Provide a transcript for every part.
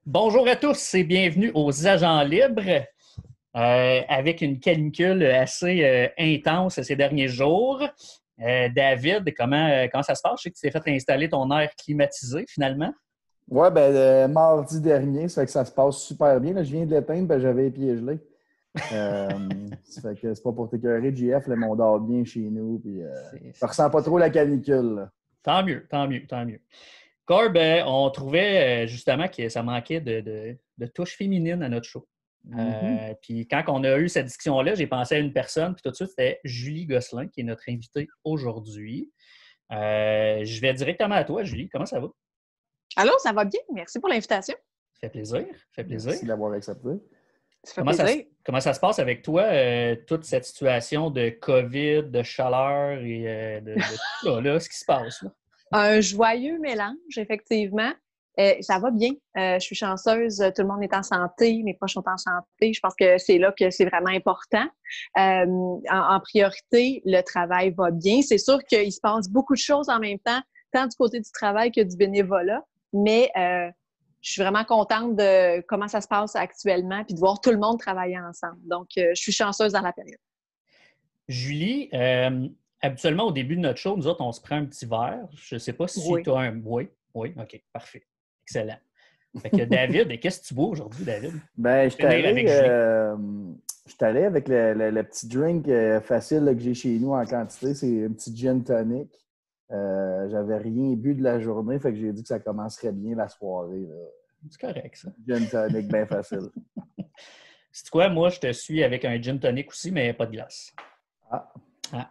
Bonjour à tous et bienvenue aux Agents libres avec une canicule assez intense ces derniers jours. David, comment ça se passe? Je sais que tu t'es fait installer ton air climatisé finalement. Oui, mardi dernier, ça fait que ça se passe super bien. Là, je viens de l'éteindre, j'avais les pieds gelés. Ça fait que c'est pas pour t'écœurer, JF, là, mais on dort bien chez nous. Puis, on ressent pas trop la canicule. Là. Tant mieux. Corb, on trouvait justement que ça manquait de touche féminine à notre show. Puis quand on a eu cette discussion-là, j'ai pensé à une personne, puis tout de suite, c'était Julie Gosselin, qui est notre invitée aujourd'hui. Je vais directement à toi, Julie. Comment ça va? Allô, ça va bien. Merci pour l'invitation. Ça fait plaisir. Merci d'avoir accepté. Comment ça se passe avec toi, toute cette situation de COVID, de chaleur et de tout ça, là, ce qui se passe? Là? Un joyeux mélange, effectivement. Ça va bien. Je suis chanceuse. Tout le monde est en santé. Mes proches sont en santé. Je pense que c'est là que c'est vraiment important. En priorité, le travail va bien. C'est sûr qu'il se passe beaucoup de choses en même temps, tant du côté du travail que du bénévolat. Mais je suis vraiment contente de comment ça se passe actuellement puis de voir tout le monde travailler ensemble. Donc, je suis chanceuse dans la période. Julie, habituellement, au début de notre show, nous autres, on se prend un petit verre. Je ne sais pas si tu as un... Oui, OK, parfait. Excellent. Fait que David, qu'est-ce que tu bois aujourd'hui, David? Je suis allé avec le petit drink facile là, que j'ai chez nous en quantité. C'est un petit gin tonic. J'avais rien bu de la journée, fait que j'ai dit que ça commencerait bien la soirée. Là. C'est correct, ça. Gin tonic bien facile. C'est quoi? Moi, je te suis avec un gin tonic aussi, mais pas de glace.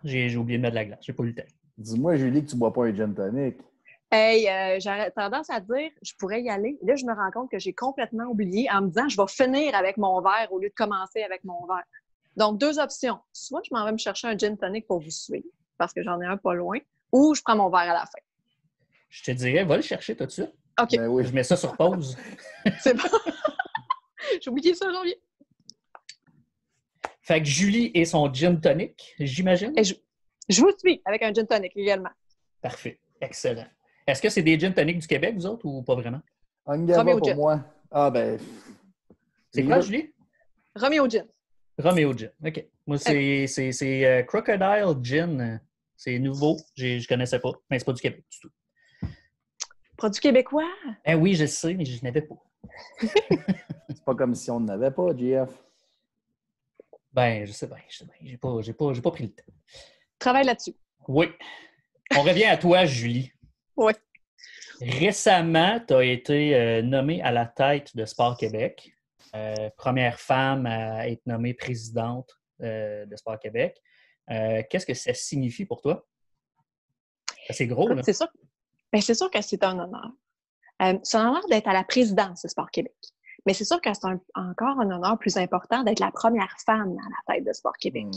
J'ai oublié de mettre de la glace. J'ai pas eu le temps. Dis-moi, Julie, que tu bois pas un gin tonic. J'aurais tendance à dire je pourrais y aller. Là, je me rends compte que j'ai complètement oublié en me disant je vais finir avec mon verre au lieu de commencer avec mon verre. Donc, deux options. Soit je m'en vais me chercher un gin tonic pour vous suivre, parce que j'en ai un pas loin, ou je prends mon verre à la fin. Je te dirais, va le chercher tout de suite. OK. Oui. Je mets ça sur pause. C'est bon. J'ai oublié ça aujourd'hui. Fait que Julie et son gin tonic, j'imagine? Je vous suis avec un gin tonic également. Parfait. Excellent. Est-ce que c'est des gin tonics du Québec, vous autres, ou pas vraiment? Angava pour moi. C'est quoi, Julie? Romeo Gin. Romeo Gin. OK. Moi, c'est Crocodile Gin. C'est nouveau. Je ne connaissais pas. Mais c'est pas du Québec du tout. Produit québécois? Oui, je sais, mais je n'avais pas. C'est pas comme si on n'avait pas, JF. Je sais bien. J'ai pas pris le temps. Travaille là-dessus. Oui. On revient à toi, Julie. Oui. Récemment, tu as été nommée à la tête de Sport Québec. Première femme à être nommée présidente de Sport Québec. Qu'est-ce que ça signifie pour toi? C'est gros, là. C'est sûr que c'est un honneur. C'est un honneur d'être à la présidence de Sport Québec. Mais c'est sûr que c'est encore un honneur plus important d'être la première femme à la tête de Sport Québec.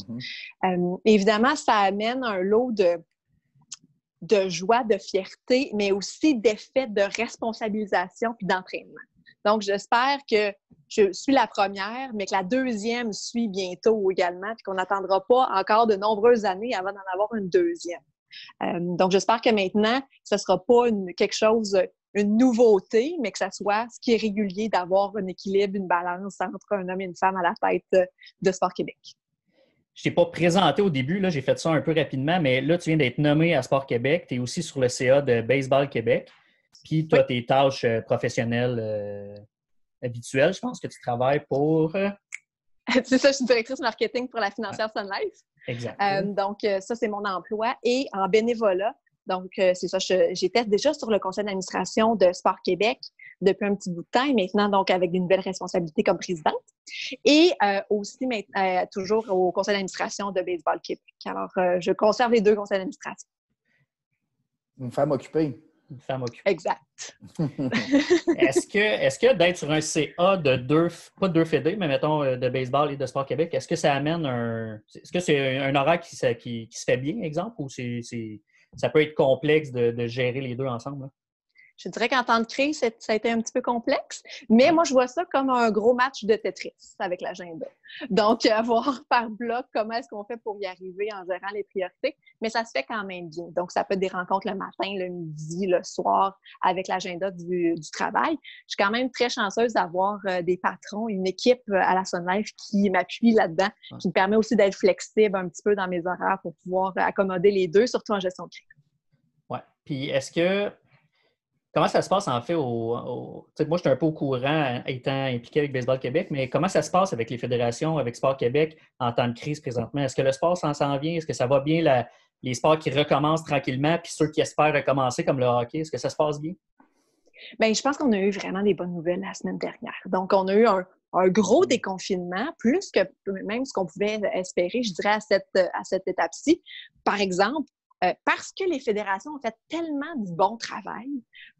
Évidemment, ça amène un lot de joie, de fierté, mais aussi d'effet de responsabilisation puis d'entraînement. Donc, j'espère que je suis la première, mais que la deuxième suit bientôt également, puis qu'on n'attendra pas encore de nombreuses années avant d'en avoir une deuxième. Donc, j'espère que maintenant, ce ne sera pas une nouveauté, mais que ça soit ce qui est régulier d'avoir un équilibre, une balance entre un homme et une femme à la tête de Sport Québec. Je ne t'ai pas présenté au début, là, j'ai fait ça un peu rapidement, mais là, tu viens d'être nommé à Sport Québec. Tu es aussi sur le CA de Baseball Québec. Puis tu as tes tâches professionnelles habituelles. Je pense que tu travailles pour... C'est ça, je suis directrice marketing pour la financière Sun Life. Exact. Donc, ça, c'est mon emploi. Et en bénévolat, donc, c'est ça, j'étais déjà sur le conseil d'administration de Sport Québec depuis un petit bout de temps et maintenant, donc, avec des nouvelles responsabilités comme présidente. Et aussi, toujours au conseil d'administration de Baseball Québec. Alors, je conserve les deux conseils d'administration. Une femme occupée. Une femme occupée. Exact. Est-ce que d'être sur un CA de pas deux fédés, mais mettons de baseball et de Sport Québec, est-ce que ça amène est-ce que c'est un horaire qui se fait bien, exemple, ou ça peut être complexe de gérer les deux ensemble? Là? Je dirais qu'en temps de crise, ça a été un petit peu complexe, mais moi, je vois ça comme un gros match de Tetris avec l'agenda. Donc, voir par bloc comment est-ce qu'on fait pour y arriver en gérant les priorités, mais ça se fait quand même bien. Donc, ça peut être des rencontres le matin, le midi, le soir, avec l'agenda du travail. Je suis quand même très chanceuse d'avoir des patrons, une équipe à la Sun Life qui m'appuie là-dedans, qui me permet aussi d'être flexible un petit peu dans mes horaires pour pouvoir accommoder les deux, surtout en gestion de crise. Oui. Puis, comment ça se passe en fait moi, je suis un peu au courant étant impliqué avec Baseball Québec, mais comment ça se passe avec les fédérations, avec Sport Québec en temps de crise présentement? Est-ce que le sport s'en vient? Est-ce que ça va bien, les sports qui recommencent tranquillement, puis ceux qui espèrent recommencer comme le hockey? Est-ce que ça se passe bien? Bien, je pense qu'on a eu vraiment des bonnes nouvelles la semaine dernière. Donc, on a eu un gros déconfinement, plus que même ce qu'on pouvait espérer, je dirais, à cette étape-ci. Par exemple, parce que les fédérations ont fait tellement du bon travail,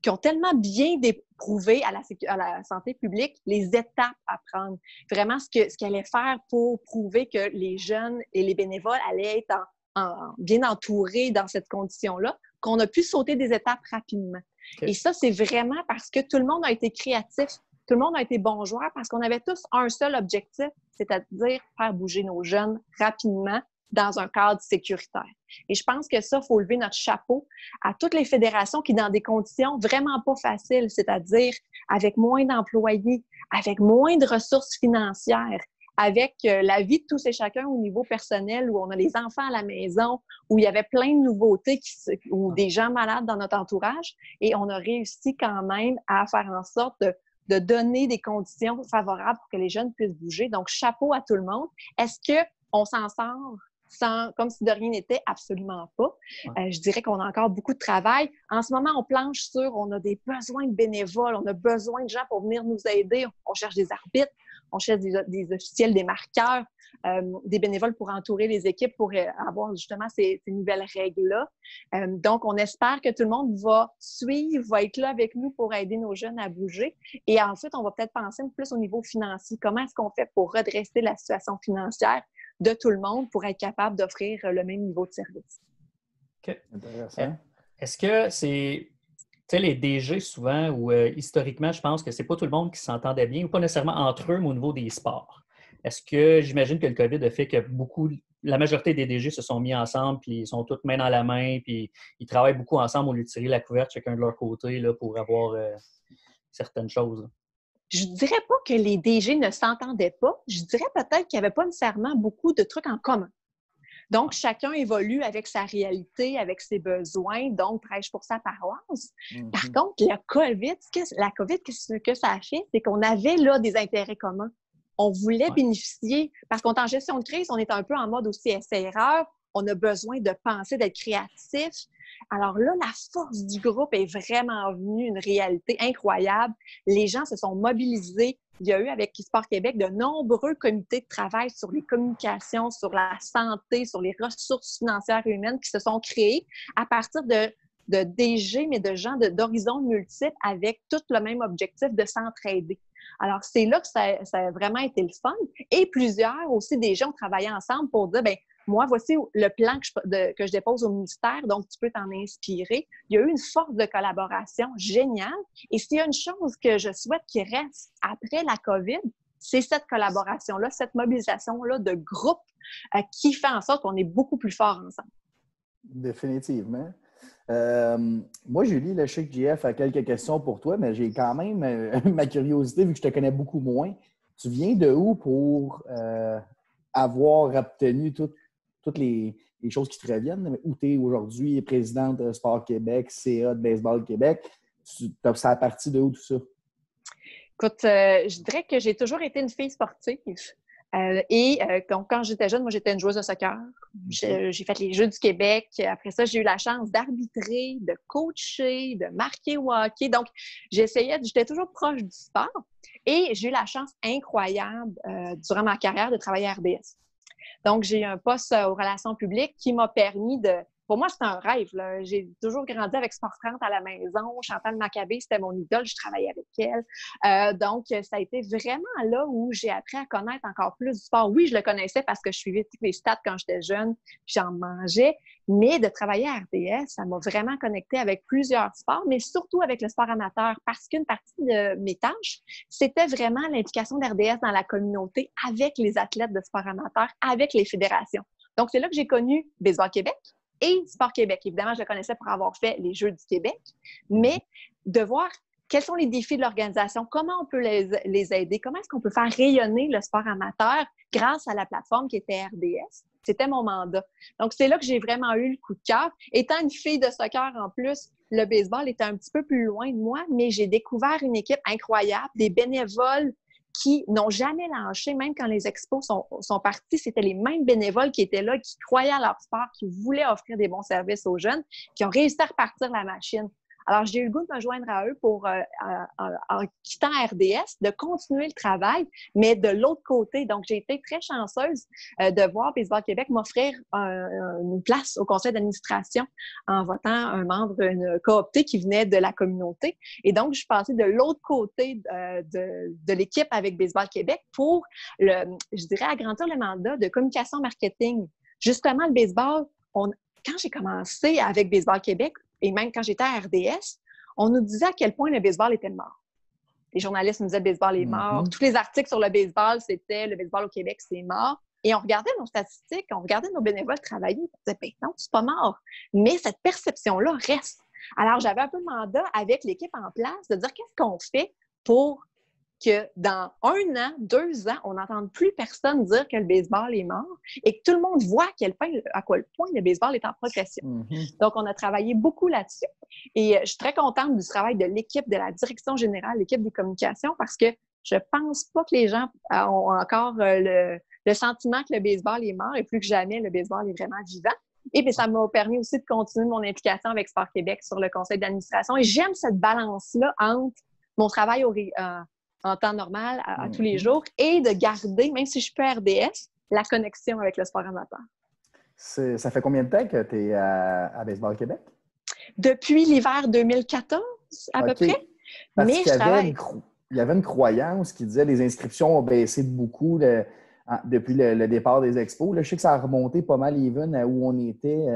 qui ont tellement bien prouvé à la santé publique les étapes à prendre. Vraiment, ce qu'ils allaient faire pour prouver que les jeunes et les bénévoles allaient être bien entourés dans cette condition-là, qu'on a pu sauter des étapes rapidement. Okay. Et ça, c'est vraiment parce que tout le monde a été créatif, tout le monde a été bon joueur, parce qu'on avait tous un seul objectif, c'est-à-dire faire bouger nos jeunes rapidement dans un cadre sécuritaire. Et je pense que ça, il faut lever notre chapeau à toutes les fédérations qui, dans des conditions vraiment pas faciles, c'est-à-dire avec moins d'employés, avec moins de ressources financières, avec la vie de tous et chacun au niveau personnel, où on a les enfants à la maison, où il y avait plein de nouveautés, ou des gens malades dans notre entourage, et on a réussi quand même à faire en sorte de donner des conditions favorables pour que les jeunes puissent bouger. Donc, chapeau à tout le monde. Est-ce qu'on s'en sort comme si de rien n'était? Absolument pas. Je dirais qu'on a encore beaucoup de travail. En ce moment, on planche sur, on a des besoins de bénévoles, on a besoin de gens pour venir nous aider. On cherche des arbitres, on cherche des officiels, des marqueurs, des bénévoles pour entourer les équipes, pour avoir justement ces nouvelles règles-là. Donc, on espère que tout le monde va suivre, va être là avec nous pour aider nos jeunes à bouger. Et ensuite, on va peut-être penser plus au niveau financier. Comment est-ce qu'on fait pour redresser la situation financière de tout le monde pour être capable d'offrir le même niveau de service? OK. Intéressant. Est-ce que c'est... Tu sais, les DG, souvent, ou historiquement, je pense que c'est pas tout le monde qui s'entendait bien, ou pas nécessairement entre eux, mais au niveau des sports. Est-ce que j'imagine que le COVID a fait que la majorité des DG se sont mis ensemble, puis ils sont tous main dans la main, puis ils travaillent beaucoup ensemble au lieu de tirer la couverte chacun de leur côté là, pour avoir certaines choses? Je dirais pas que les DG ne s'entendaient pas. Je dirais peut-être qu'il n'y avait pas nécessairement beaucoup de trucs en commun. Donc, chacun évolue avec sa réalité, avec ses besoins, donc prêche pour sa paroisse. Mm-hmm. Par contre, la COVID, ce que ça a fait, c'est qu'on avait là des intérêts communs. On voulait bénéficier, parce qu'on est en gestion de crise, on est un peu en mode aussi essai-erreur, on a besoin de penser, d'être créatif. Alors là, la force du groupe est vraiment venue, une réalité incroyable. Les gens se sont mobilisés. Il y a eu avec Sport Québec de nombreux comités de travail sur les communications, sur la santé, sur les ressources financières et humaines qui se sont créés à partir de DG, mais de gens d'horizons multiples avec tout le même objectif de s'entraider. Alors, c'est là que ça a vraiment été le fun. Et plusieurs aussi des gens ont travaillé ensemble pour dire, bien, moi, voici le plan que je dépose au ministère, donc tu peux t'en inspirer. Il y a eu une force de collaboration géniale. Et s'il y a une chose que je souhaite qui reste après la COVID, c'est cette collaboration-là, cette mobilisation-là de groupe qui fait en sorte qu'on est beaucoup plus fort ensemble. Définitivement. Moi, Julie, je sais que JF a quelques questions pour toi, mais j'ai quand même ma curiosité, vu que je te connais beaucoup moins. Tu viens de où pour avoir obtenu toutes les choses qui te reviennent? Où tu es aujourd'hui, présidente de Sport Québec, CA de Baseball Québec. Ça a parti de où tout ça? Écoute, je dirais que j'ai toujours été une fille sportive. Donc, quand j'étais jeune, moi, j'étais une joueuse de soccer. J'ai fait les Jeux du Québec. Après ça, j'ai eu la chance d'arbitrer, de coacher, de marquer au hockey. Donc, j'étais toujours proche du sport. Et j'ai eu la chance incroyable durant ma carrière de travailler à RDS. Donc, j'ai eu un poste aux relations publiques qui m'a permis pour moi, c'était un rêve. Là. J'ai toujours grandi avec Sport 30 à la maison. Chantal Maccabé, c'était mon idole. Je travaillais avec elle. Donc, ça a été vraiment là où j'ai appris à connaître encore plus du sport. Oui, je le connaissais parce que je suivais tous les stats quand j'étais jeune, puis j'en mangeais. Mais de travailler à RDS, ça m'a vraiment connecté avec plusieurs sports, mais surtout avec le sport amateur, parce qu'une partie de mes tâches, c'était vraiment l'implication d'RDS dans la communauté avec les athlètes de sport amateur, avec les fédérations. Donc, c'est là que j'ai connu Baseball Québec et Sport Québec. Évidemment, je le connaissais pour avoir fait les Jeux du Québec, mais de voir quels sont les défis de l'organisation, comment on peut les aider, comment est-ce qu'on peut faire rayonner le sport amateur grâce à la plateforme qui était RDS. C'était mon mandat. Donc, c'est là que j'ai vraiment eu le coup de cœur. Étant une fille de soccer en plus, le baseball était un petit peu plus loin de moi, mais j'ai découvert une équipe incroyable, des bénévoles qui n'ont jamais lâché, même quand les expos sont partis, c'était les mêmes bénévoles qui étaient là, qui croyaient à leur sport, qui voulaient offrir des bons services aux jeunes, qui ont réussi à repartir la machine. Alors, j'ai eu le goût de me joindre à eux pour, en quittant RDS, de continuer le travail, mais de l'autre côté. Donc, j'ai été très chanceuse de voir Baseball Québec m'offrir une place au conseil d'administration en votant un membre, une coopté qui venait de la communauté. Et donc, je suis passée de l'autre côté de l'équipe avec Baseball Québec pour, je dirais, agrandir le mandat de communication marketing. Justement, le baseball, quand j'ai commencé avec Baseball Québec, et même quand j'étais à RDS, on nous disait à quel point le baseball était mort. Les journalistes nous disaient le baseball est mort. Tous les articles sur le baseball, c'était le baseball au Québec, c'est mort. Et on regardait nos statistiques, on regardait nos bénévoles travailler, on disait, ben non, c'est pas mort. Mais cette perception-là reste. Alors, j'avais un peu le mandat avec l'équipe en place de dire qu'est-ce qu'on fait pour que dans 1 an, 2 ans, on n'entende plus personne dire que le baseball est mort et que tout le monde voit à quel point le baseball est en progression. Donc, on a travaillé beaucoup là-dessus et je suis très contente du travail de l'équipe, de la direction générale, l'équipe des communications, parce que je pense pas que les gens ont encore le sentiment que le baseball est mort et plus que jamais, le baseball est vraiment vivant. Et puis, ça m'a permis aussi de continuer mon implication avec Sport Québec sur le conseil d'administration. Et j'aime cette balance-là entre mon travail en temps normal, à tous les jours, et de garder, même si je suis pas RDS, la connexion avec le sport amateur. Ça fait combien de temps que tu es à Baseball Québec? Depuis l'hiver 2014, à peu près. Parce mais qu'il y avait une croyance qui disait que les inscriptions ont baissé de beaucoup depuis le départ des expos. Là, je sais que ça a remonté pas mal even à où on était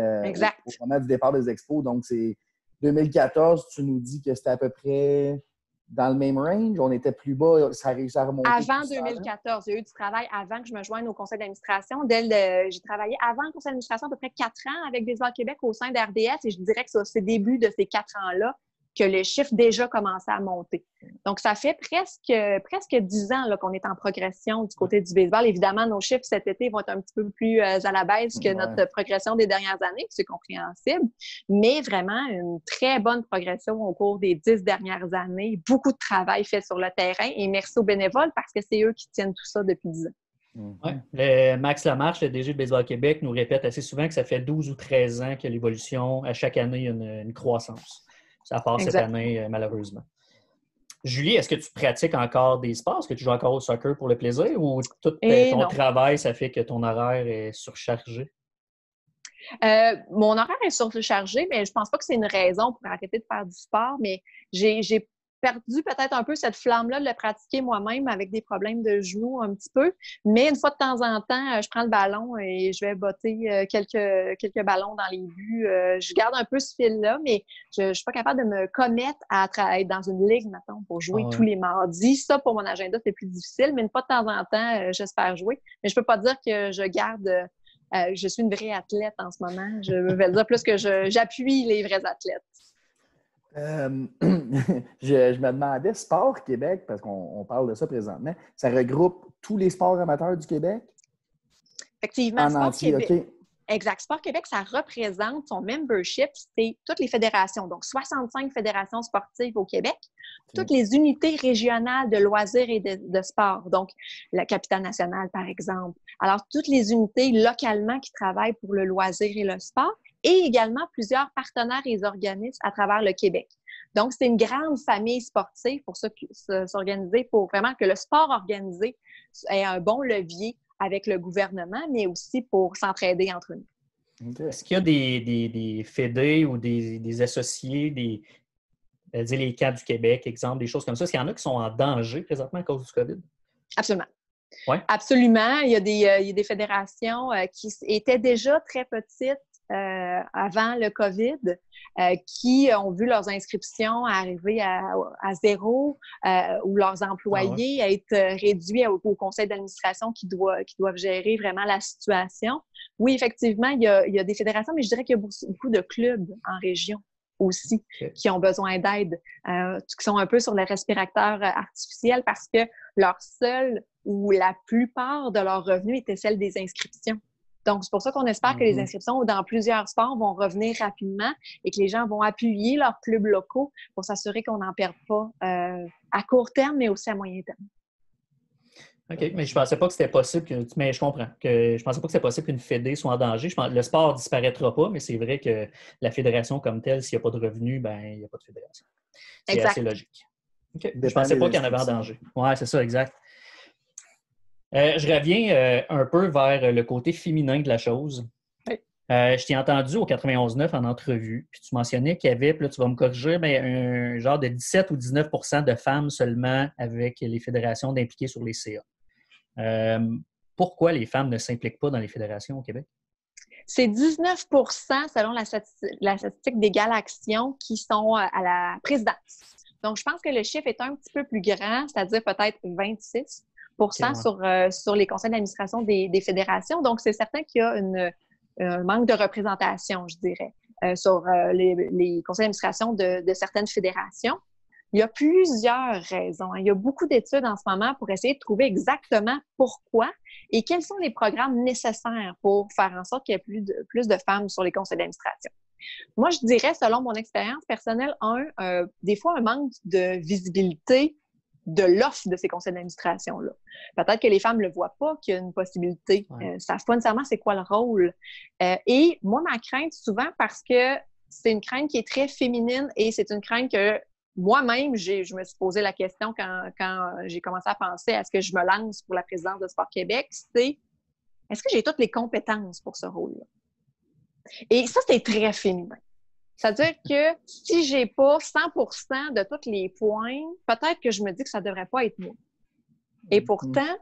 au moment du départ des expos. Donc, c'est 2014, tu nous dis que c'était à peu près dans le même range, on était plus bas, ça a réussi à remonter. Avant 2014, il y a eu du travail avant que je me joigne au conseil d'administration. J'ai travaillé avant le conseil d'administration à peu près 4 ans avec Baseball Québec au sein d'RDS et je dirais que c'est au début de ces 4 ans-là que le chiffre déjà commençait à monter. Donc, ça fait presque 10 ans là, qu'on est en progression du côté du baseball. Évidemment, nos chiffres cet été vont être un petit peu plus à la baisse que notre progression des dernières années, c'est compréhensible, mais vraiment une très bonne progression au cours des 10 dernières années. Beaucoup de travail fait sur le terrain et merci aux bénévoles parce que c'est eux qui tiennent tout ça depuis 10 ans. Ouais. Max Lamarche, le DG de Baseball Québec, nous répète assez souvent que ça fait 12 ou 13 ans que l'évolution, à chaque année, il y a une croissance. Ça part cette année, malheureusement. Julie, est-ce que tu pratiques encore des sports? Est-ce que tu joues encore au soccer pour le plaisir ou tout ton travail, ça fait que ton horaire est surchargé? Mon horaire est surchargé, mais je pense pas que c'est une raison pour arrêter de faire du sport, mais j'ai perdu peut-être un peu cette flamme-là de le pratiquer moi-même avec des problèmes de genoux un petit peu. Mais une fois de temps en temps, je prends le ballon et je vais botter quelques ballons dans les buts. Je garde un peu ce fil-là, mais je suis pas capable de me commettre à être dans une ligue, maintenant pour jouer tous les mardis. Ça, pour mon agenda, c'est plus difficile, mais une fois de temps en temps, j'espère jouer. Mais je peux pas dire que je garde... je suis une vraie athlète en ce moment. Je vais dire plus que j'appuie les vrais athlètes. Je me demandais, Sport Québec, parce qu'on parle de ça présentement, ça regroupe tous les sports amateurs du Québec? Effectivement, Sport Québec. Exact. Sport Québec, ça représente son membership, c'est toutes les fédérations, donc 65 fédérations sportives au Québec, toutes les unités régionales de loisirs et de sport, donc la capitale nationale, par exemple. Alors, toutes les unités localement qui travaillent pour le loisir et le sport, et également plusieurs partenaires et organismes à travers le Québec. Donc, c'est une grande famille sportive pour s'organiser, pour vraiment que le sport organisé ait un bon levier avec le gouvernement, mais aussi pour s'entraider entre nous. Okay. Est-ce qu'il y a des fédés ou des associés, dire les camps du Québec, exemple, des choses comme ça? Est-ce qu'il y en a qui sont en danger présentement à cause du COVID? Absolument. Ouais. Absolument. Il y a des fédérations qui étaient déjà très petites avant le COVID, qui ont vu leurs inscriptions arriver à zéro ou leurs employés être réduits au conseil d'administration qui doivent gérer vraiment la situation. Oui, effectivement, il y a des fédérations, mais je dirais qu'il y a beaucoup de clubs en région aussi qui ont besoin d'aide, qui sont un peu sur les respirateurs artificiels parce que leur seul ou la plupart de leurs revenus étaient celles des inscriptions. Donc, c'est pour ça qu'on espère que les inscriptions dans plusieurs sports vont revenir rapidement et que les gens vont appuyer leurs clubs locaux pour s'assurer qu'on n'en perde pas à court terme, mais aussi à moyen terme. OK, mais je pensais pas que c'était possible, mais je comprends. Je pensais pas que c'était possible qu'une fédé soit en danger. Le sport ne disparaîtra pas, mais c'est vrai que la fédération comme telle, s'il n'y a pas de revenus, ben il n'y a pas de fédération. C'est assez logique. OK. Je pensais pas qu'il y en avait en danger. Oui, c'est ça, exact. Je reviens un peu vers le côté féminin de la chose. Oui. Je t'ai entendu au 91.9 en entrevue, puis tu mentionnais qu'il y avait, puis là tu vas me corriger, mais un genre de 17 ou 19 % de femmes seulement avec les fédérations d'impliquer sur les CA. Pourquoi les femmes ne s'impliquent pas dans les fédérations au Québec? C'est 19 % selon la statistique d'Égale Action qui sont à la présidence. Donc, je pense que le chiffre est un petit peu plus grand, c'est-à-dire peut-être 26 % sur les conseils d'administration des fédérations. Donc, c'est certain qu'il y a un manque de représentation, je dirais, sur les conseils d'administration de certaines fédérations. Il y a plusieurs raisons. Il y a beaucoup d'études en ce moment pour essayer de trouver exactement pourquoi et quels sont les programmes nécessaires pour faire en sorte qu'il y ait plus de femmes sur les conseils d'administration. Moi, je dirais, selon mon expérience personnelle, des fois un manque de visibilité de l'offre de ces conseils d'administration-là. Peut-être que les femmes ne le voient pas, qu'il y a une possibilité. Ils ne savent pas nécessairement c'est quoi le rôle. Et moi, ma crainte, souvent, parce que c'est une crainte qui est très féminine et c'est une crainte que moi-même, je me suis posé la question quand j'ai commencé à penser à ce que je me lance pour la présidence de Sport Québec, c'est est-ce que j'ai toutes les compétences pour ce rôle-là? Et ça, c'est très féminin. C'est-à-dire que si j'ai pas 100% de tous les points, peut-être que je me dis que ça devrait pas être moi. Et pourtant,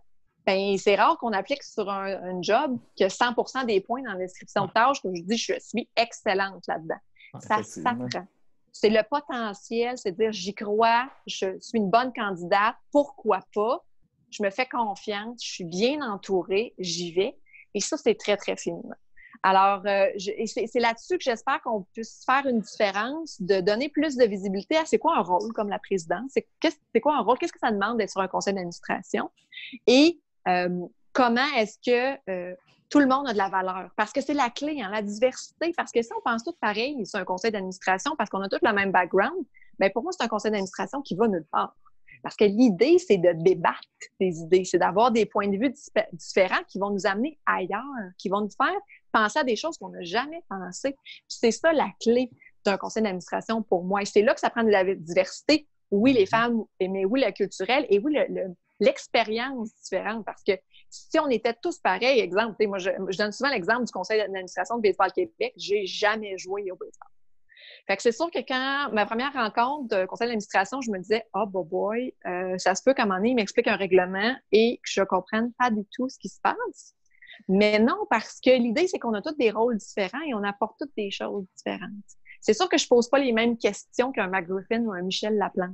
ben, c'est rare qu'on applique sur un job que 100% des points dans la description de tâches, que je dis je suis excellente là-dedans. Ça s'apprend. C'est le potentiel, c'est de dire j'y crois, je suis une bonne candidate, pourquoi pas? Je me fais confiance, je suis bien entourée, j'y vais. Et ça, c'est très, très féminin. Alors, c'est là-dessus que j'espère qu'on puisse faire une différence, de donner plus de visibilité à c'est quoi un rôle comme la présidente, c'est quoi un rôle, qu'est-ce que ça demande d'être sur un conseil d'administration et comment est-ce que tout le monde a de la valeur. Parce que c'est la clé, hein, la diversité. Parce que si on pense tous pareil sur un conseil d'administration parce qu'on a tous le même background, bien pour moi, c'est un conseil d'administration qui va nulle part. Parce que l'idée, c'est de débattre des idées, c'est d'avoir des points de vue différents qui vont nous amener ailleurs, qui vont nous faire penser à des choses qu'on n'a jamais pensées. Puis c'est ça la clé d'un conseil d'administration pour moi. Et c'est là que ça prend de la diversité. Oui, les femmes, mais oui, le culturel et oui, l'expérience différente. Parce que si on était tous pareils, exemple, moi, je donne souvent l'exemple du conseil d'administration de Baseball Québec, j'ai jamais joué au baseball. Fait que c'est sûr que quand ma première rencontre de conseil d'administration, je me disais « Ah, boy, ça se peut qu'à un moment donné, il m'explique un règlement et que je ne comprenne pas du tout ce qui se passe. » Mais non, parce que l'idée, c'est qu'on a tous des rôles différents et on apporte toutes des choses différentes. C'est sûr que je ne pose pas les mêmes questions qu'un McGriffin ou un Michel Laplante.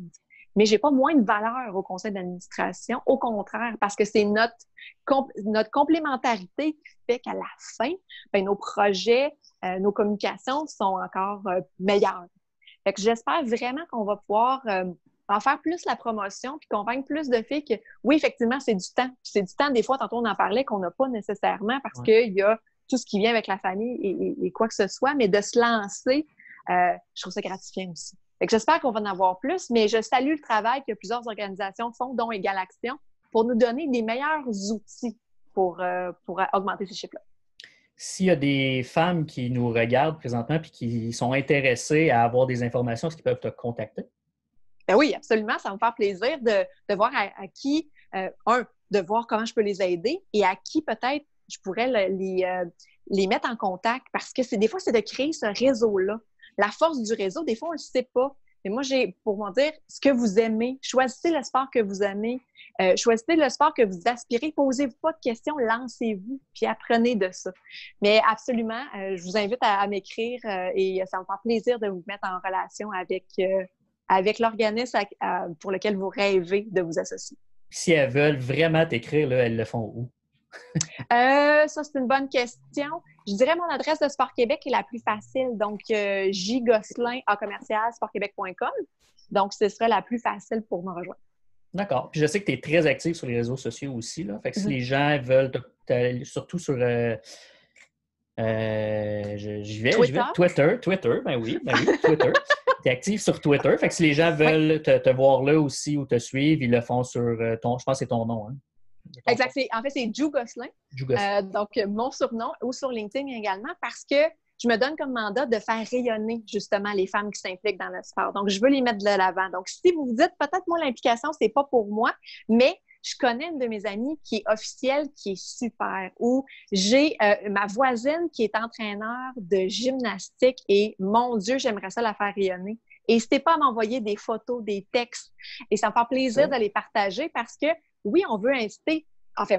Mais j'ai pas moins de valeur au conseil d'administration. Au contraire, parce que c'est notre complémentarité qui fait qu'à la fin, bien, nos projets, nos communications sont encore meilleures. Fait que j'espère vraiment qu'on va pouvoir en faire plus la promotion puis convaincre plus de filles que, oui, effectivement, c'est du temps. C'est du temps, des fois, tantôt on en parlait, qu'on n'a pas nécessairement parce qu'il y a tout ce qui vient avec la famille et quoi que ce soit, mais de se lancer, je trouve ça gratifiant aussi. Fait que j'espère qu'on va en avoir plus, mais je salue le travail que plusieurs organisations font, dont Égale Action, pour nous donner des meilleurs outils pour augmenter ces chiffres-là. S'il y a des femmes qui nous regardent présentement et qui sont intéressées à avoir des informations, est-ce qu'ils peuvent te contacter? Ben oui, absolument. Ça va me faire plaisir de voir à qui, de voir comment je peux les aider et à qui peut-être je pourrais les mettre en contact parce que des fois, c'est de créer ce réseau-là. La force du réseau, des fois, on ne le sait pas. Mais moi, pour m'en dire ce que vous aimez. Choisissez le sport que vous aimez. Choisissez le sport que vous aspirez. Posez-vous pas de questions, lancez-vous, puis apprenez de ça. Mais absolument, je vous invite à m'écrire et ça me fait plaisir de vous mettre en relation avec l'organisme pour lequel vous rêvez de vous associer. Si elles veulent vraiment t'écrire, là, elles le font où? Ça, c'est une bonne question. Je dirais mon adresse de Sport Québec est la plus facile. Donc, jgosselin@sportquebec.com. Donc, ce serait la plus facile pour me rejoindre. D'accord. Puis je sais que tu es très active sur les réseaux sociaux aussi, là. Fait que si les gens veulent, surtout sur j'y vais. Twitter, ben oui, Twitter. Tu es active sur Twitter. Fait que si les gens veulent te voir là aussi ou te suivre, ils le font sur je pense que c'est ton nom, hein? Exact. En fait, c'est Ju Gosselin. Donc, mon surnom, ou sur LinkedIn également, parce que je me donne comme mandat de faire rayonner justement les femmes qui s'impliquent dans le sport. Donc, je veux les mettre de l'avant. Donc, si vous vous dites, peut-être moi, l'implication, c'est pas pour moi, mais je connais une de mes amies qui est officielle, qui est super, ou j'ai ma voisine qui est entraîneur de gymnastique et, mon Dieu, j'aimerais ça la faire rayonner. Et n'hésitez pas à m'envoyer des photos, des textes. Et ça me fait plaisir de les partager parce que, oui, on veut inciter,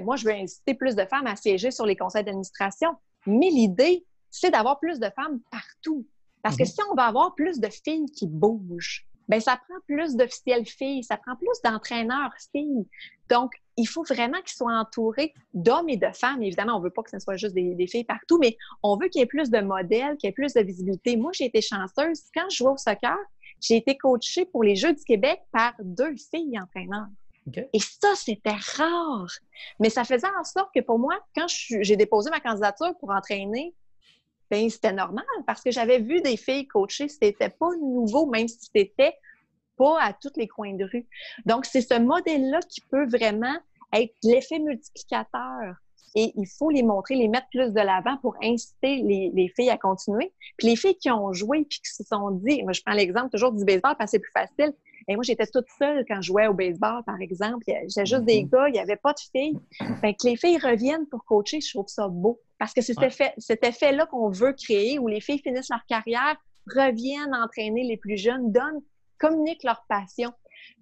moi, je veux inciter plus de femmes à siéger sur les conseils d'administration, mais l'idée, c'est d'avoir plus de femmes partout. Parce que si on va avoir plus de filles qui bougent, bien, ça prend plus d'officielles filles, ça prend plus d'entraîneurs filles. Donc, il faut vraiment qu'ils soient entourés d'hommes et de femmes. Évidemment, on ne veut pas que ce soit juste des filles partout, mais on veut qu'il y ait plus de modèles, qu'il y ait plus de visibilité. Moi, j'ai été chanceuse. Quand je jouais au soccer, j'ai été coachée pour les Jeux du Québec par 2 filles entraîneurs. Okay. Et ça, c'était rare. Mais ça faisait en sorte que pour moi, quand j'ai déposé ma candidature pour entraîner, bien, c'était normal parce que j'avais vu des filles coachées. C'était pas nouveau, même si c'était pas à tous les coins de rue. Donc, c'est ce modèle-là qui peut vraiment être l'effet multiplicateur. Et il faut les montrer, les mettre plus de l'avant pour inciter les filles à continuer. Puis les filles qui ont joué puis qui se sont dit, moi je prends l'exemple toujours du baseball parce que c'est plus facile. Et moi, j'étais toute seule quand je jouais au baseball, par exemple. J'étais juste des gars, il n'y avait pas de filles. Fait que les filles reviennent pour coacher, je trouve ça beau. Parce que c'est cet effet-là qu'on veut créer où les filles finissent leur carrière, reviennent entraîner les plus jeunes, communiquent leur passion.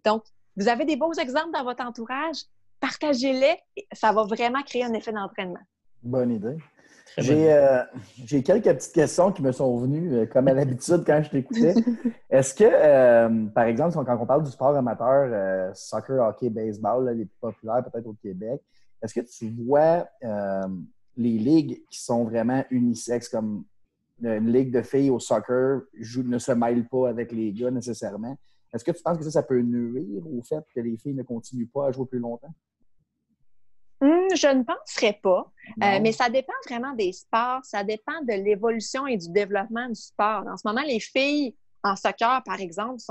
Donc, vous avez des beaux exemples dans votre entourage, partagez-les, ça va vraiment créer un effet d'entraînement. Bonne idée. J'ai quelques petites questions qui me sont venues, comme à l'habitude quand je t'écoutais. Est-ce que, par exemple, quand on parle du sport amateur, soccer, hockey, baseball, là, les plus populaires peut-être au Québec, est-ce que tu vois les ligues qui sont vraiment unisexes, comme une ligue de filles au soccer ne se mêle pas avec les gars nécessairement? Est-ce que tu penses que ça peut nuire au fait que les filles ne continuent pas à jouer plus longtemps? Je ne penserais pas, mais ça dépend vraiment des sports, ça dépend de l'évolution et du développement du sport. En ce moment, les filles en soccer, par exemple,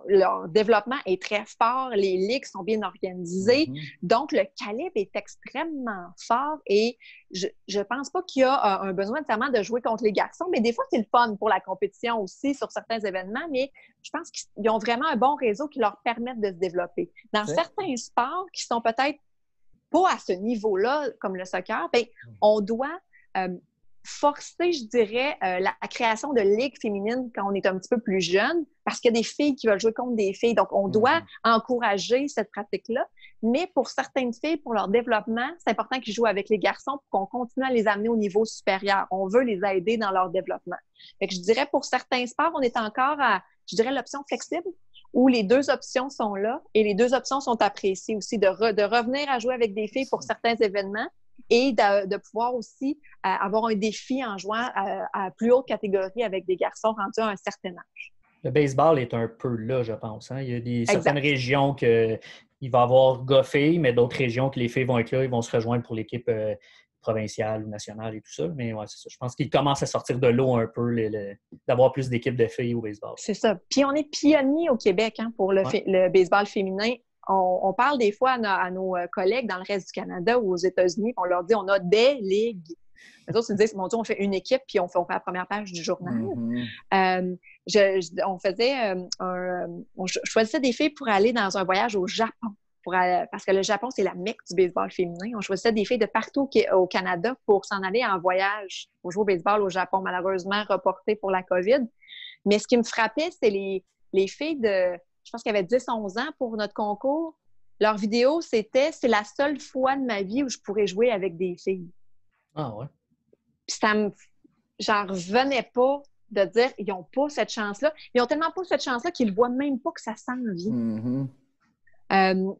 leur développement est très fort, les ligues sont bien organisées, donc le calibre est extrêmement fort et je pense pas qu'il y a un besoin nécessairement de jouer contre les garçons, mais des fois, c'est le fun pour la compétition aussi sur certains événements, mais je pense qu'ils ont vraiment un bon réseau qui leur permet de se développer. Dans certains sports qui sont peut-être pas à ce niveau-là, comme le soccer, bien, on doit forcer, je dirais, la création de ligues féminines quand on est un petit peu plus jeune, parce qu'il y a des filles qui veulent jouer contre des filles. Donc, on doit encourager cette pratique-là. Mais pour certaines filles, pour leur développement, c'est important qu'ils jouent avec les garçons pour qu'on continue à les amener au niveau supérieur. On veut les aider dans leur développement. Fait que je dirais, pour certains sports, on est encore à, je dirais, l'option flexible, où les 2 options sont là et les 2 options sont appréciées aussi, de revenir à jouer avec des filles pour certains événements et de pouvoir aussi avoir un défi en jouant à plus haute catégorie avec des garçons rendus à un certain âge. Le baseball est un peu là, je pense. Hein? Il y a certaines régions qu'il va y avoir gars-filles, mais d'autres régions que les filles vont être là, ils vont se rejoindre pour l'équipe provinciale ou nationale et tout ça. Mais ouais, c'est ça. Je pense qu'ils commencent à sortir de l'eau un peu, d'avoir plus d'équipes de filles au baseball. C'est ça. Puis on est pionniers au Québec pour le baseball féminin. On parle des fois à nos collègues dans le reste du Canada ou aux États-Unis, on leur dit on a des ligues. Les autres se disent, mon Dieu, on fait une équipe puis on fait la première page du journal. On choisissait des filles pour aller dans un voyage au Japon parce que le Japon, c'est la mecque du baseball féminin. On choisissait des filles de partout au Canada pour s'en aller en voyage pour jouer au baseball au Japon, malheureusement reporté pour la COVID. Mais ce qui me frappait, c'est les filles je pense qu'il y avait 10-11 ans pour notre concours. Leur vidéo, c'est la seule fois de ma vie où je pourrais jouer avec des filles. Ah ouais? Puis j'en revenais pas de dire, ils n'ont pas cette chance-là. Ils ont tellement pas cette chance-là qu'ils ne voient même pas que ça s'en vient.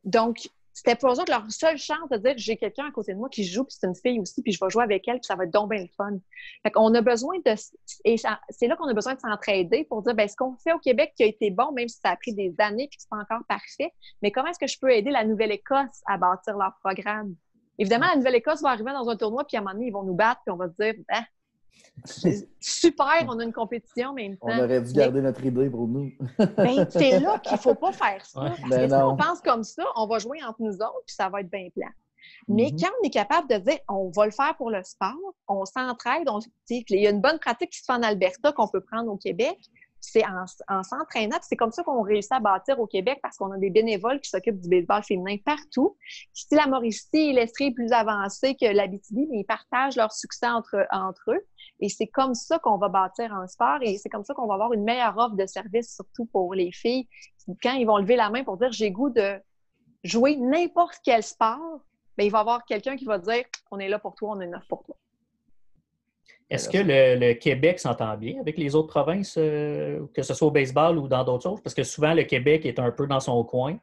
Donc, c'était pour eux autres leur seule chance de dire, j'ai quelqu'un à côté de moi qui joue, puis c'est une fille aussi, puis je vais jouer avec elle, puis ça va être donc bien le fun. Fait qu'on a besoin c'est là qu'on a besoin de s'entraider pour dire, ce qu'on fait au Québec qui a été bon, même si ça a pris des années, puis que c'est pas encore parfait, mais comment est-ce que je peux aider la Nouvelle-Écosse à bâtir leur programme? Évidemment, la Nouvelle-Écosse va arriver dans un tournoi, puis à un moment donné, ils vont nous battre, puis on va se dire, super, on a une compétition, mais en même temps... On aurait dû garder notre idée pour nous. C'est là qu'il ne faut pas faire ça. Ouais. Parce que si on pense comme ça, on va jouer entre nous autres, puis ça va être bien plat. Mais quand on est capable de dire, on va le faire pour le sport, on s'entraide, il y a une bonne pratique qui se fait en Alberta qu'on peut prendre au Québec, c'est en s'entraînant. C'est comme ça qu'on réussit à bâtir au Québec parce qu'on a des bénévoles qui s'occupent du baseball féminin partout. Si la Mauricie et l'Estrie est plus avancée que l'Abitibi, mais ils partagent leur succès entre eux. Et c'est comme ça qu'on va bâtir un sport et c'est comme ça qu'on va avoir une meilleure offre de service, surtout pour les filles. Quand ils vont lever la main pour dire « j'ai goût de jouer n'importe quel sport », il va y avoir quelqu'un qui va dire « on est là pour toi, on est neuf pour toi ». Est-ce que le Québec s'entend bien avec les autres provinces, que ce soit au baseball ou dans d'autres choses? Parce que souvent, le Québec est un peu dans son coin.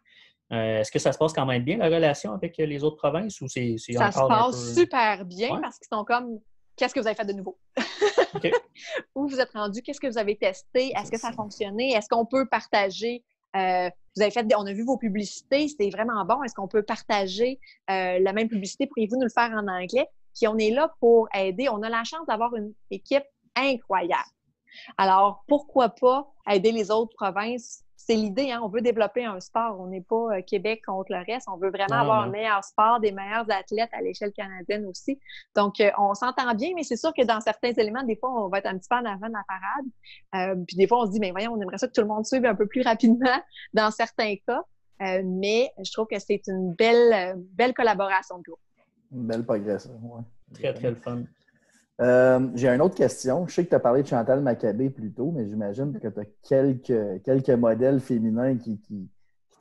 Est-ce que ça se passe quand même bien, la relation avec les autres provinces? Ou c'est ça encore se passe super bien parce qu'ils sont comme « qu'est-ce que vous avez fait de nouveau? Okay. » Où vous êtes rendu? Qu'est-ce que vous avez testé? Est-ce que ça a fonctionné? Est-ce qu'on peut partager? On a vu vos publicités, c'était vraiment bon. Est-ce qu'on peut partager la même publicité? Pourriez-vous nous le faire en anglais? Puis on est là pour aider. On a la chance d'avoir une équipe incroyable. Alors, pourquoi pas aider les autres provinces? C'est l'idée, hein? On veut développer un sport. On n'est pas Québec contre le reste. On veut vraiment avoir un meilleur sport, des meilleurs athlètes à l'échelle canadienne aussi. Donc, on s'entend bien, mais c'est sûr que dans certains éléments, des fois, on va être un petit peu en avant de la parade. Puis des fois, on se dit, mais voyons, on aimerait ça que tout le monde suive un peu plus rapidement dans certains cas. Mais je trouve que c'est une belle collaboration de groupe. Une belle progression, oui. Très, très le fun. J'ai une autre question. Je sais que tu as parlé de Chantal Maccabé plus tôt, mais j'imagine que tu as quelques modèles féminins qui te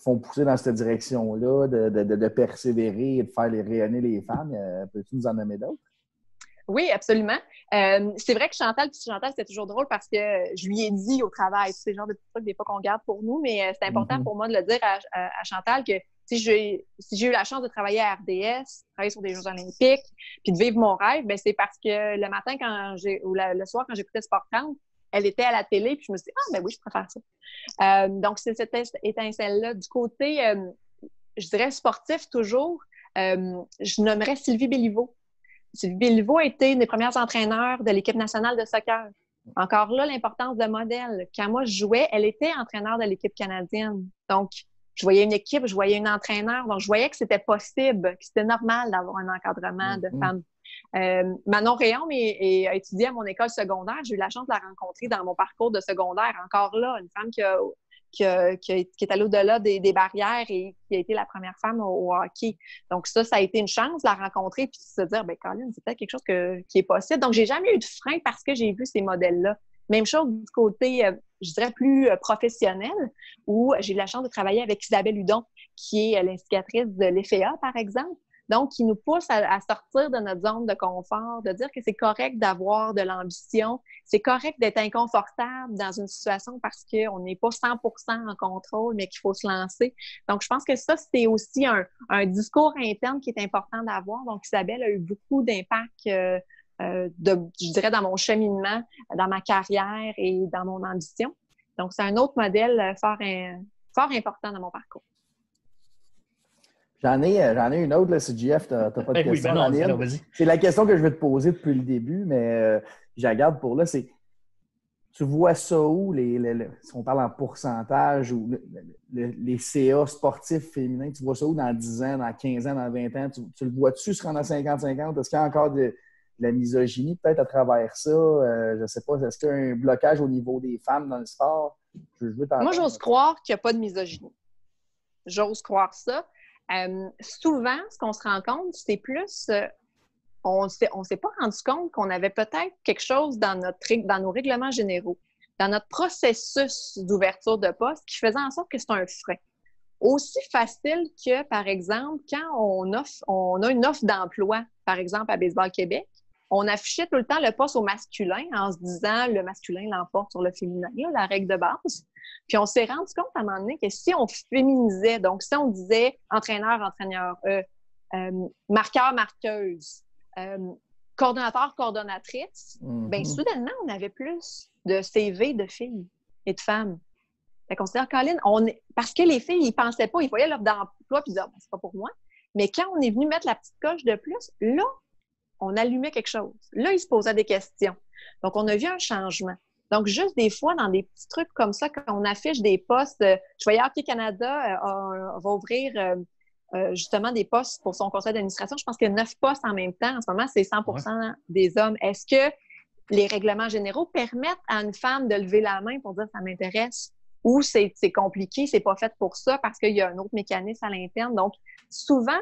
font pousser dans cette direction-là, de persévérer et de faire rayonner les femmes. Peux-tu nous en nommer d'autres? Oui, absolument. C'est vrai que Chantal, c'était toujours drôle parce que je lui ai dit au travail, c'est le genre de petits trucs des fois qu'on garde pour nous, mais c'est important pour moi de le dire à Chantal que si j'ai eu la chance de travailler à RDS, travailler sur des Jeux olympiques, puis de vivre mon rêve, c'est parce que le matin ou le soir quand j'écoutais Sport 30, elle était à la télé, puis je me suis dit, oui, je préfère ça. Donc, c'est cette étincelle-là. Du côté, je dirais sportif toujours, je nommerais Sylvie Béliveau. Sylvie Béliveau a été une des premières entraîneurs de l'équipe nationale de soccer. Encore là, l'importance de modèle. Quand moi, je jouais, elle était entraîneur de l'équipe canadienne. Donc, je voyais une équipe, je voyais une entraîneur. Donc, je voyais que c'était possible, que c'était normal d'avoir un encadrement de femmes. Manon Réaume a étudié à mon école secondaire. J'ai eu la chance de la rencontrer dans mon parcours de secondaire. Encore là, une femme qui est allée au-delà des barrières et qui a été la première femme au hockey. Donc ça a été une chance de la rencontrer puis de se dire, Colin, c'est peut-être quelque chose qui est possible. Donc, j'ai jamais eu de frein parce que j'ai vu ces modèles-là. Même chose du côté, je dirais, plus professionnel, où j'ai eu la chance de travailler avec Isabelle Hudon, qui est l'instigatrice de l'EFEA, par exemple. Donc, qui nous pousse à sortir de notre zone de confort, de dire que c'est correct d'avoir de l'ambition, c'est correct d'être inconfortable dans une situation parce qu'on n'est pas 100% en contrôle, mais qu'il faut se lancer. Donc, je pense que ça, c'est aussi un discours interne qui est important d'avoir. Donc, Isabelle a eu beaucoup d'impact, je dirais, dans mon cheminement, dans ma carrière et dans mon ambition. Donc, c'est un autre modèle fort important dans mon parcours. J'en ai une autre, là, si JF, tu n'as pas de question. Vas-y. C'est la question que je vais te poser depuis le début, mais je la garde pour là. C'est, tu vois ça où, si on parle en pourcentage, ou les CA sportifs féminins, tu vois ça où dans 10 ans, dans 15 ans, dans 20 ans? Tu le vois-tu se rendre à 50-50? Est-ce qu'il y a encore de la misogynie peut-être à travers ça? Je ne sais pas. Est-ce qu'il y a un blocage au niveau des femmes dans le sport? Moi, j'ose croire qu'il n'y a pas de misogynie. J'ose croire ça. Souvent, ce qu'on se rend compte, c'est plus... on s'est pas rendu compte qu'on avait peut-être quelque chose dans nos règlements généraux, dans notre processus d'ouverture de poste qui faisait en sorte que c'est un frein. Aussi facile que, par exemple, quand on a une offre d'emploi, par exemple, à Baseball Québec, on affichait tout le temps le poste au masculin en se disant le masculin l'emporte sur le féminin, là, la règle de base. Puis on s'est rendu compte à un moment donné que si on féminisait, donc si on disait entraîneur, marqueur, marqueuse, coordonnateur, coordonnatrice, bien soudainement, on avait plus de CV de filles et de femmes. Fait qu'on se dit, Colin, parce que les filles, ils pensaient pas, ils voyaient l'offre d'emploi puis ils disaient, c'est pas pour moi. Mais quand on est venu mettre la petite coche de plus, là, on allumait quelque chose. Là, ils se posaient des questions. Donc, on a vu un changement. Donc, juste des fois, dans des petits trucs comme ça, quand on affiche des postes, je voyais Hockey Canada va ouvrir justement des postes pour son conseil d'administration. Je pense qu'il y a 9 postes en même temps. En ce moment, c'est 100% des hommes. Est-ce que les règlements généraux permettent à une femme de lever la main pour dire « ça m'intéresse » ou c'est compliqué, c'est pas fait pour ça parce qu'il y a un autre mécanisme à l'interne. Donc, souvent,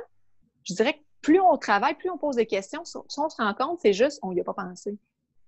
je dirais que plus on travaille, plus on pose des questions, si on se rend compte, c'est juste, on n'y a pas pensé.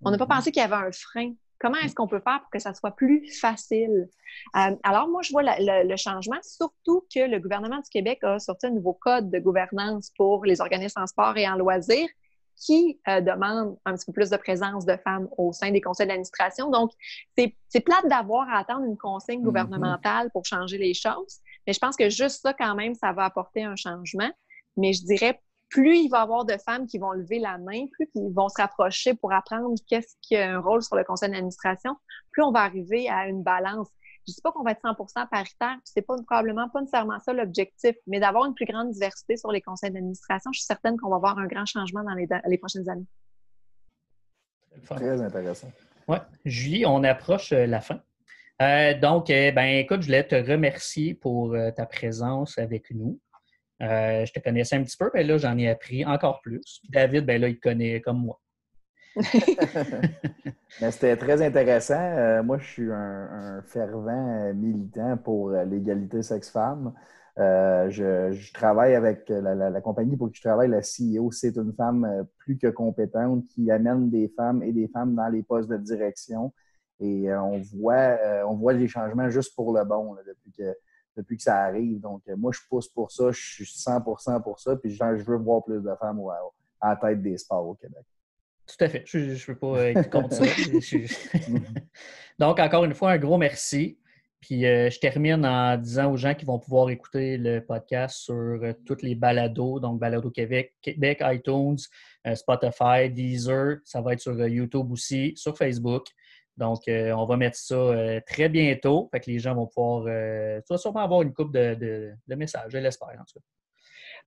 On n'a pas pensé qu'il y avait un frein. Comment est-ce qu'on peut faire pour que ça soit plus facile? Alors, moi, je vois le changement, surtout que le gouvernement du Québec a sorti un nouveau code de gouvernance pour les organismes en sport et en loisirs qui demande un petit peu plus de présence de femmes au sein des conseils d'administration. Donc, c'est plate d'avoir à attendre une consigne gouvernementale pour changer les choses, mais je pense que juste ça, quand même, ça va apporter un changement. Mais je dirais, plus il va y avoir de femmes qui vont lever la main, plus ils vont se rapprocher pour apprendre qu'est-ce qui a un rôle sur le conseil d'administration, plus on va arriver à une balance. Je ne dis pas qu'on va être 100% paritaire, c'est probablement pas nécessairement ça l'objectif, mais d'avoir une plus grande diversité sur les conseils d'administration, je suis certaine qu'on va voir un grand changement dans les prochaines années. Très intéressant. Oui. Julie, on approche la fin. Donc, écoute, je voulais te remercier pour ta présence avec nous. Je te connaissais un petit peu, mais là, j'en ai appris encore plus. David, là, il te connaît comme moi. Mais c'était très intéressant. Moi, je suis un fervent militant pour l'égalité sexe-femme. Je travaille avec la compagnie pour qui je travaille, la CEO. C'est une femme plus que compétente qui amène des femmes et des femmes dans les postes de direction. Et on voit les changements juste pour le bon là, depuis que ça arrive. Donc, moi, je pousse pour ça. Je suis 100% pour ça. Puis, je veux voir plus de femmes à la tête des sports au Québec. Tout à fait. Je ne veux pas être contre ça. Donc, encore une fois, un gros merci. Puis, je termine en disant aux gens qui vont pouvoir écouter le podcast sur toutes les balados, donc Balado Québec, iTunes, Spotify, Deezer. Ça va être sur YouTube aussi, sur Facebook. Donc, on va mettre ça très bientôt. Fait que les gens vont pouvoir sûrement avoir une couple de messages, je l'espère en tout cas.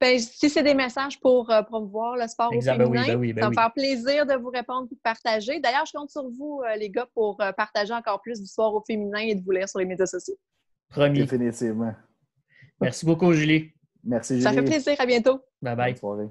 Bien, si c'est des messages pour promouvoir le sport au féminin, ça va me faire plaisir de vous répondre et de partager. D'ailleurs, je compte sur vous, les gars, pour partager encore plus d'histoires au féminin et de vous lire sur les médias sociaux. Promis. Définitivement. Merci beaucoup, Julie. Merci, Julie. Ça fait plaisir. À bientôt. Bye-bye. Bonne soirée.